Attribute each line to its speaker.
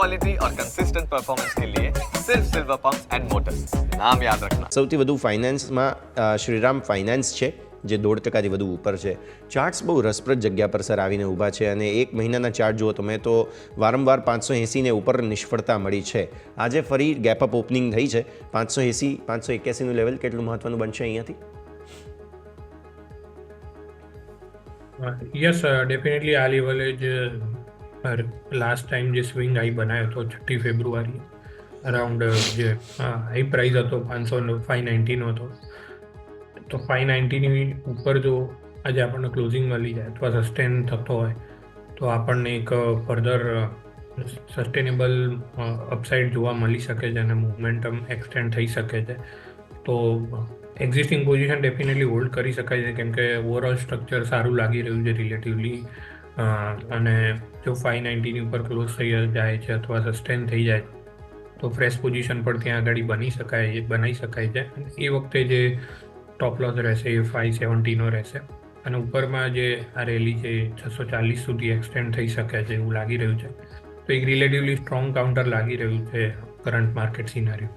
Speaker 1: Quality और consistent performance के लिए सिर्फ सिल्वर पंप्स एंड मोटर्स, नाम याद रखना।
Speaker 2: સૌથી વધુ ફાઇનાન્સમાં શ્રીરામ ફાઇનાન્સ છે, જે 1.5% વધુ ઉપર છે. ચાર્ટ્સ બહુ રસપ્રદ જગ્યા પર સર આવીને ઊભા છે અને એક મહિનાના ચાર્ટ જુઓ તમે તો વારંવાર 580 ને ઉપર નિષ્ફળતા મળી છે. આજે ફરી ગેપ અપ ઓપનિંગ થઈ છે. 580 581નું લેવલ કેટલું મહત્વનું બનશે અહીંયાથી?
Speaker 3: યસ ડેફિનેટલી આ લેવલે જ લાસ્ટ ટાઈમ જે સ્વિંગ હાઈ બનાવ્યો હતો 6 ફેબ્રુઆરી અરાઉન્ડ જે હાઈ પ્રાઇસ હતો 590 હતો, તો 590ની ઉપર જો આજે આપણને ક્લોઝિંગ મળી જાય અથવા સસ્ટેન થતો હોય તો આપણને એક ફર્ધર સસ્ટેનેબલ અપસાઇડ જોવા મળી શકે છે અને મોમેન્ટમ એક્સટેન્ડ થઈ શકે છે. તો એક્ઝિસ્ટિંગ પોઝિશન ડેફિનેટલી હોલ્ડ કરી શકાય છે, કેમ કે ઓવરઓલ સ્ટ્રક્ચર સારું લાગી રહ્યું છે રિલેટિવલી. અને જો 590ની ઉપર ક્લોઝ થઈ જાય છે અથવા સસ્ટેન થઈ જાય તો ફ્રેશ પોઝિશન પણ ત્યાં આગળ બનાવી શકાય છે. એ વખતે જે ટોપ લોસ રહેશે એ 570નો રહેશે અને ઉપરમાં જે આ રેલી છે 640 સુધી એક્સટેન્ડ થઈ શકે છે એવું લાગી રહ્યું છે. તો એક રિલેટિવલી સ્ટ્રોંગ કાઉન્ટર લાગી રહ્યું છે કરંટ માર્કેટ સિનારીઓ.